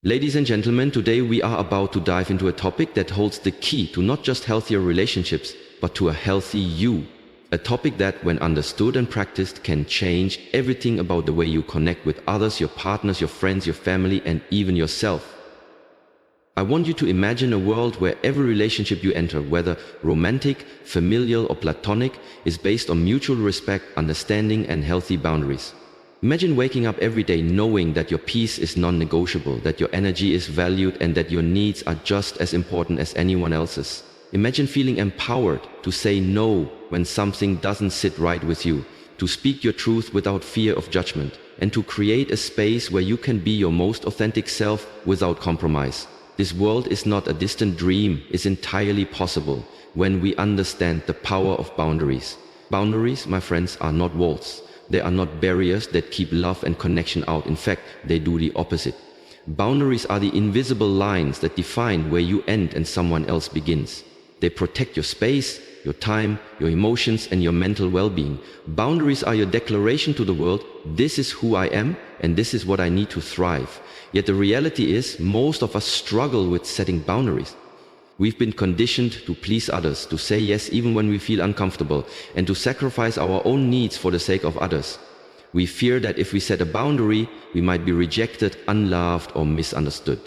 Ladies and gentlemen, today we are about to dive into a topic that holds the key to not just healthier relationships, but to a healthy you. A topic that, when understood and practiced, can change everything about the way you connect with others, your partners, your friends, your family, and even yourself. I want you to imagine a world where every relationship you enter, whether romantic, familial, or platonic, is based on mutual respect, understanding, and healthy boundaries. Imagine waking up every day knowing that your peace is non-negotiable, that your energy is valued, and that your needs are just as important as anyone else's. Imagine feeling empowered to say no when something doesn't sit right with you, to speak your truth without fear of judgment, and to create a space where you can be your most authentic self without compromise. This world is not a distant dream, it's entirely possible when we understand the power of boundaries. Boundaries, my friends, are not walls. They are not barriers that keep love and connection out. In fact, they do the opposite. Boundaries are the invisible lines that define where you end and someone else begins. They protect your space, your time, your emotions, and your mental well-being. Boundaries are your declaration to the world: this is who I am, and this is what I need to thrive. Yet the reality is, most of us struggle with setting boundaries. We've been conditioned to please others, to say yes even when we feel uncomfortable, and to sacrifice our own needs for the sake of others. We fear that if we set a boundary, we might be rejected, unloved, or misunderstood.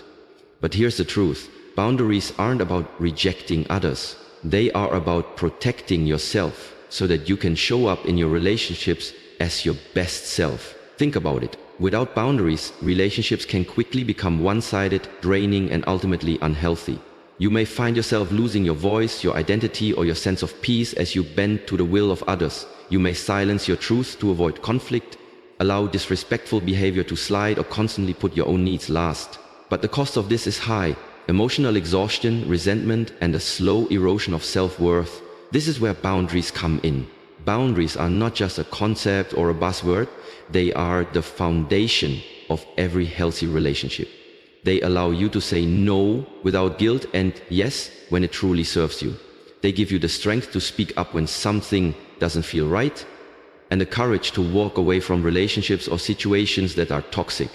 But here's the truth: boundaries aren't about rejecting others. They are about protecting yourself so that you can show up in your relationships as your best self. Think about it. Without boundaries, relationships can quickly become one-sided, draining, and ultimately unhealthy. You may find yourself losing your voice, your identity, or your sense of peace as you bend to the will of others. You may silence your truth to avoid conflict, allow disrespectful behavior to slide, or constantly put your own needs last. But the cost of this is high: emotional exhaustion, resentment, and a slow erosion of self-worth. This is where boundaries come in. Boundaries are not just a concept or a buzzword, they are the foundation of every healthy relationship. They allow you to say no without guilt and yes when it truly serves you. They give you the strength to speak up when something doesn't feel right, and the courage to walk away from relationships or situations that are toxic.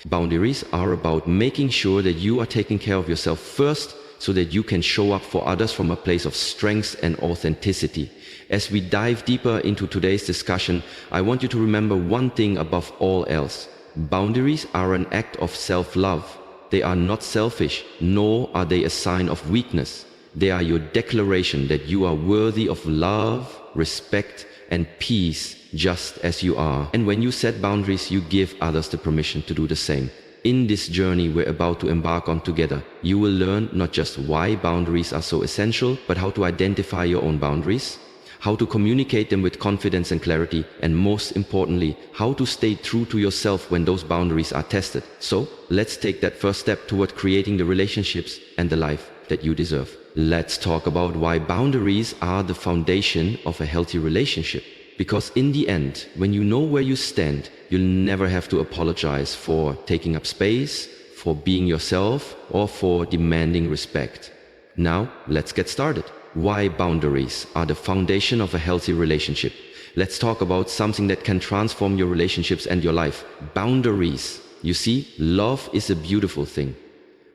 Boundaries are about making sure that you are taking care of yourself first, so that you can show up for others from a place of strength and authenticity. As we dive deeper into today's discussion, I want you to remember one thing above all else: boundaries are an act of self-love. They are not selfish, nor are they a sign of weakness. They are your declaration that you are worthy of love, respect, and peace just as you are. And when you set boundaries, you give others the permission to do the same. In this journey we're about to embark on together, you will learn not just why boundaries are so essential, but how to identify your own boundaries, how to communicate them with confidence and clarity, and most importantly, how to stay true to yourself when those boundaries are tested. So, let's take that first step toward creating the relationships and the life that you deserve. Let's talk about why boundaries are the foundation of a healthy relationship. Because in the end, when you know where you stand, you'll never have to apologize for taking up space, for being yourself, or for demanding respect. Now, let's get started. Why boundaries are the foundation of a healthy relationship. Let's talk about something that can transform your relationships and your life: boundaries. You see, love is a beautiful thing.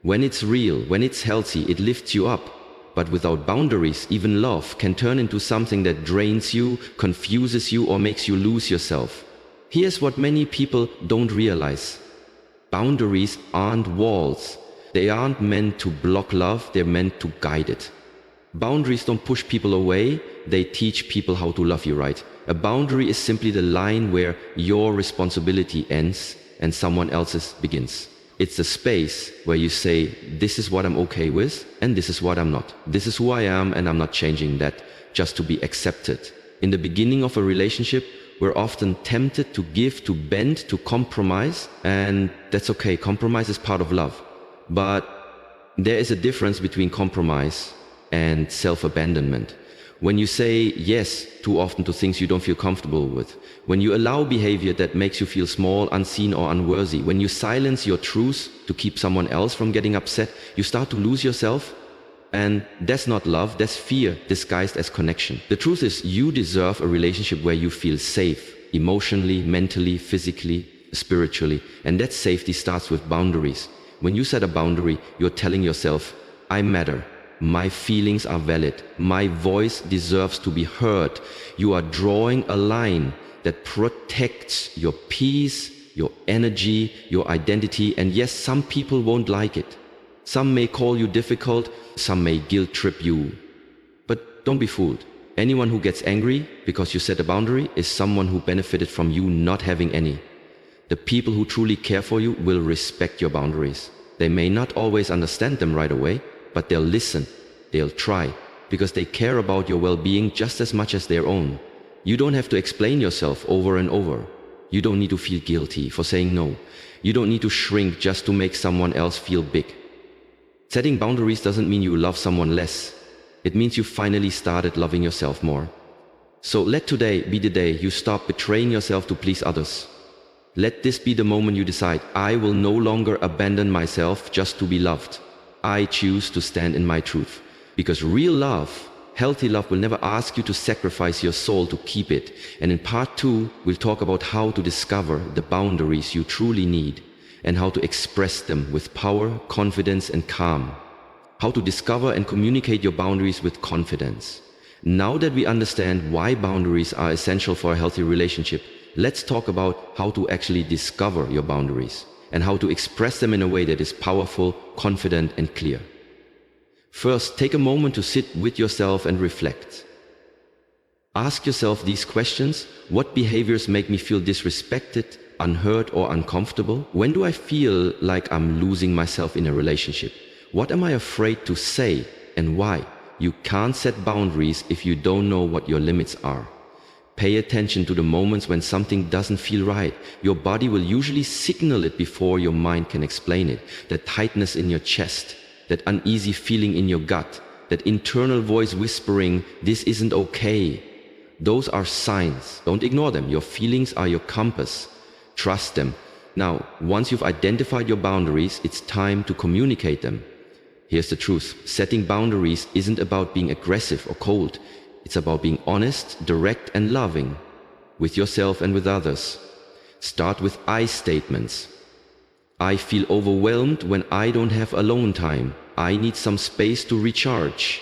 When it's real, when it's healthy, it lifts you up. But without boundaries, even love can turn into something that drains you, confuses you, or makes you lose yourself. Here's what many people don't realize: boundaries aren't walls. They aren't meant to block love, they're meant to guide it. Boundaries don't push people away, they teach people how to love you right. A boundary is simply the line where your responsibility ends and someone else's begins. It's a space where you say, this is what I'm okay with, and this is what I'm not. This is who I am, and I'm not changing that just to be accepted. In the beginning of a relationship, we're often tempted to give, to bend, to compromise, and that's okay. Compromise is part of love. But there is a difference between compromise and self-abandonment. When you say yes too often to things you don't feel comfortable with, when you allow behavior that makes you feel small, unseen, or unworthy, when you silence your truth to keep someone else from getting upset, you start to lose yourself. And that's not love, that's fear disguised as connection. The truth is, you deserve a relationship where you feel safe, emotionally, mentally, physically, spiritually. And that safety starts with boundaries. When you set a boundary, you're telling yourself, I matter. My feelings are valid. My voice deserves to be heard. You are drawing a line that protects your peace, your energy, your identity. And yes, some people won't like it. Some may call you difficult, some may guilt trip you. But don't be fooled. Anyone who gets angry because you set a boundary is someone who benefited from you not having any. The people who truly care for you will respect your boundaries. They may not always understand them right away, but they'll listen, they'll try, because they care about your well-being just as much as their own. You don't have to explain yourself over and over. You don't need to feel guilty for saying no. You don't need to shrink just to make someone else feel big. Setting boundaries doesn't mean you love someone less. It means you finally started loving yourself more. So let today be the day you stop betraying yourself to please others. Let this be the moment you decide, I will no longer abandon myself just to be loved. I choose to stand in my truth. Because real love, healthy love, will never ask you to sacrifice your soul to keep it. And in part 2, we'll talk about how to discover the boundaries you truly need and how to express them with power, confidence, and calm. How to discover and communicate your boundaries with confidence. Now that we understand why boundaries are essential for a healthy relationship, let's talk about how to actually discover your boundaries and how to express them in a way that is powerful, confident, and clear. First, take a moment to sit with yourself and reflect. Ask yourself these questions. What behaviors make me feel disrespected, unheard, or uncomfortable? When do I feel like I'm losing myself in a relationship? What am I afraid to say and why? You can't set boundaries if you don't know what your limits are. Pay attention to the moments when something doesn't feel right. Your body will usually signal it before your mind can explain it. That tightness in your chest, that uneasy feeling in your gut, that internal voice whispering, this isn't okay. Those are signs. Don't ignore them. Your feelings are your compass. Trust them. Now, once you've identified your boundaries, it's time to communicate them. Here's the truth. Setting boundaries isn't about being aggressive or cold. It's about being honest, direct, and loving with yourself and with others. Start with I statements. I feel overwhelmed when I don't have alone time. I need some space to recharge.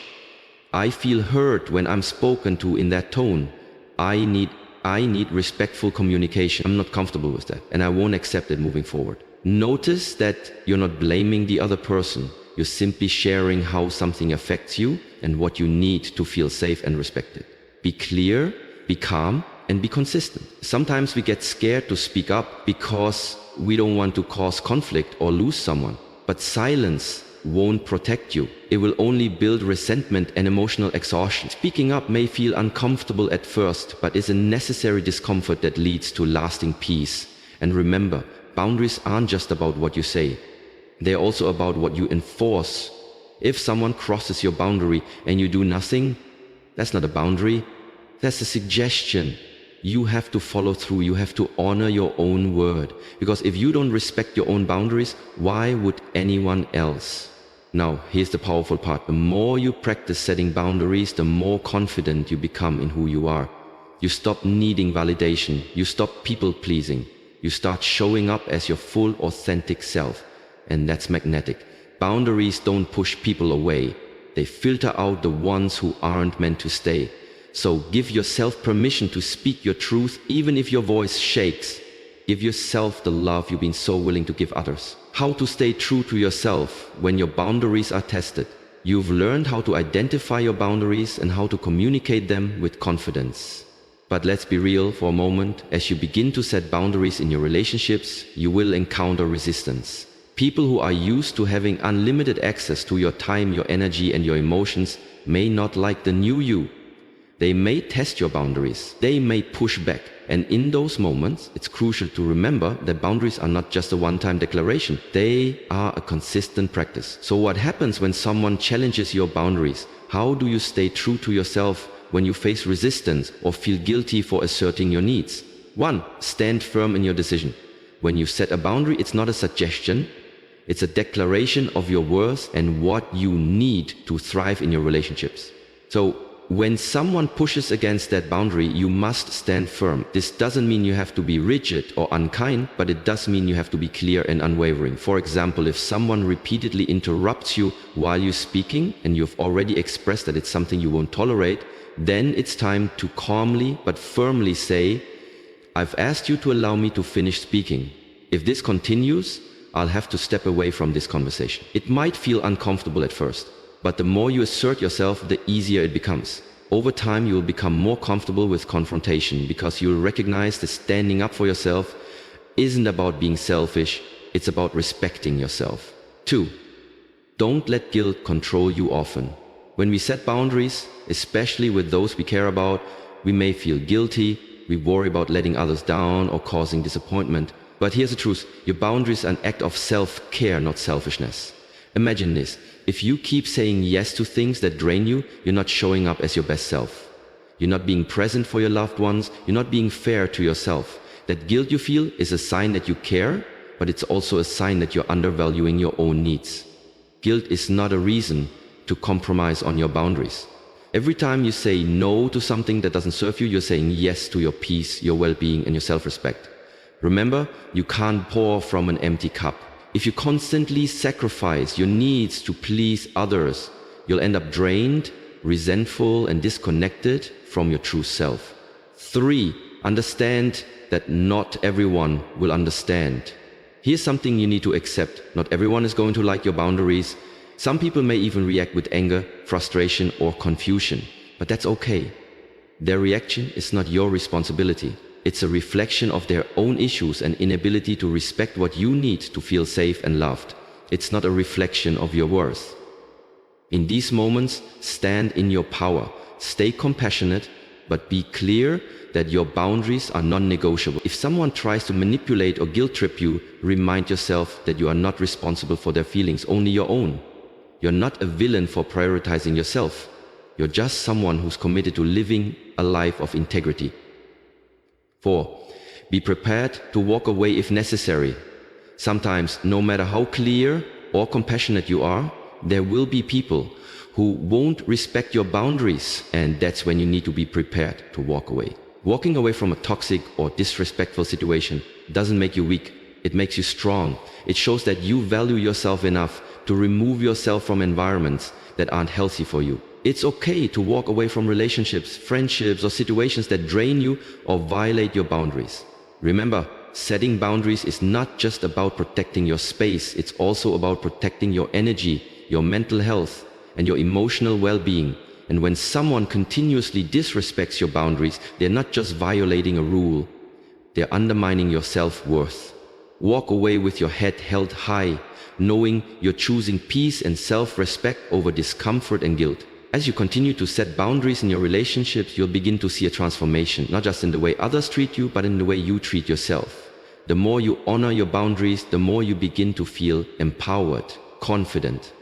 I feel hurt when I'm spoken to in that tone. I need respectful communication. I'm not comfortable with that, and I won't accept it moving forward. Notice that you're not blaming the other person. You're simply sharing how something affects you and what you need to feel safe and respected. Be clear, be calm, and be consistent. Sometimes we get scared to speak up because we don't want to cause conflict or lose someone. But silence won't protect you. It will only build resentment and emotional exhaustion. Speaking up may feel uncomfortable at first, but is a necessary discomfort that leads to lasting peace. And remember, boundaries aren't just about what you say. They're also about what you enforce. If someone crosses your boundary and you do nothing, that's not a boundary, that's a suggestion. You have to follow through, you have to honor your own word. Because if you don't respect your own boundaries, why would anyone else? Now, here's the powerful part. The more you practice setting boundaries, the more confident you become in who you are. You stop needing validation, you stop people pleasing. You start showing up as your full, authentic self. And that's magnetic. Boundaries don't push people away. They filter out the ones who aren't meant to stay. So give yourself permission to speak your truth even if your voice shakes. Give yourself the love you've been so willing to give others. How to stay true to yourself when your boundaries are tested. You've learned how to identify your boundaries and how to communicate them with confidence. But let's be real for a moment. As you begin to set boundaries in your relationships, you will encounter resistance. People who are used to having unlimited access to your time, your energy, and your emotions may not like the new you. They may test your boundaries. They may push back. And in those moments, it's crucial to remember that boundaries are not just a one-time declaration. They are a consistent practice. So what happens when someone challenges your boundaries? How do you stay true to yourself when you face resistance or feel guilty for asserting your needs? 1. Stand firm in your decision. When you set a boundary, it's not a suggestion. It's a declaration of your worth and what you need to thrive in your relationships. So when someone pushes against that boundary, you must stand firm. This doesn't mean you have to be rigid or unkind, but it does mean you have to be clear and unwavering. For example, if someone repeatedly interrupts you while you're speaking and you've already expressed that it's something you won't tolerate, then it's time to calmly but firmly say, I've asked you to allow me to finish speaking. If this continues, I'll have to step away from this conversation. It might feel uncomfortable at first, but the more you assert yourself, the easier it becomes. Over time, you will become more comfortable with confrontation because you'll recognize that standing up for yourself isn't about being selfish, it's about respecting yourself. 2. Don't let guilt control you often. When we set boundaries, especially with those we care about, we may feel guilty, we worry about letting others down or causing disappointment. But here's the truth, your boundaries are an act of self-care, not selfishness. Imagine this, if you keep saying yes to things that drain you, you're not showing up as your best self. You're not being present for your loved ones, you're not being fair to yourself. That guilt you feel is a sign that you care, but it's also a sign that you're undervaluing your own needs. Guilt is not a reason to compromise on your boundaries. Every time you say no to something that doesn't serve you, you're saying yes to your peace, your well-being, and your self-respect. Remember, you can't pour from an empty cup. If you constantly sacrifice your needs to please others, you'll end up drained, resentful, and disconnected from your true self. 3. Understand that not everyone will understand. Here's something you need to accept. Not everyone is going to like your boundaries. Some people may even react with anger, frustration, or confusion. But that's okay. Their reaction is not your responsibility. It's a reflection of their own issues and inability to respect what you need to feel safe and loved. It's not a reflection of your worth. In these moments, stand in your power. Stay compassionate, but be clear that your boundaries are non-negotiable. If someone tries to manipulate or guilt trip you, remind yourself that you are not responsible for their feelings, only your own. You're not a villain for prioritizing yourself. You're just someone who's committed to living a life of integrity. 4. Be prepared to walk away if necessary. Sometimes, no matter how clear or compassionate you are, there will be people who won't respect your boundaries, and that's when you need to be prepared to walk away. Walking away from a toxic or disrespectful situation doesn't make you weak, it makes you strong. It shows that you value yourself enough to remove yourself from environments that aren't healthy for you. It's okay to walk away from relationships, friendships, or situations that drain you or violate your boundaries. Remember, setting boundaries is not just about protecting your space, it's also about protecting your energy, your mental health, and your emotional well-being. And when someone continuously disrespects your boundaries, they're not just violating a rule, they're undermining your self-worth. Walk away with your head held high, knowing you're choosing peace and self-respect over discomfort and guilt. As you continue to set boundaries in your relationships, you'll begin to see a transformation, not just in the way others treat you, but in the way you treat yourself. The more you honor your boundaries, the more you begin to feel empowered, confident,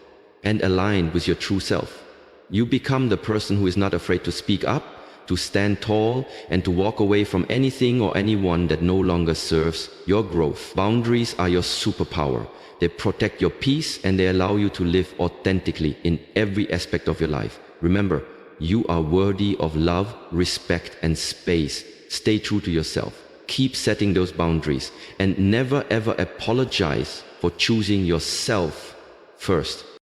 and aligned with your true self. You become the person who is not afraid to speak up, to stand tall, and to walk away from anything or anyone that no longer serves your growth. Boundaries are your superpower. They protect your peace and they allow you to live authentically in every aspect of your life. Remember, you are worthy of love, respect, and space. Stay true to yourself. Keep setting those boundaries and never ever apologize for choosing yourself first.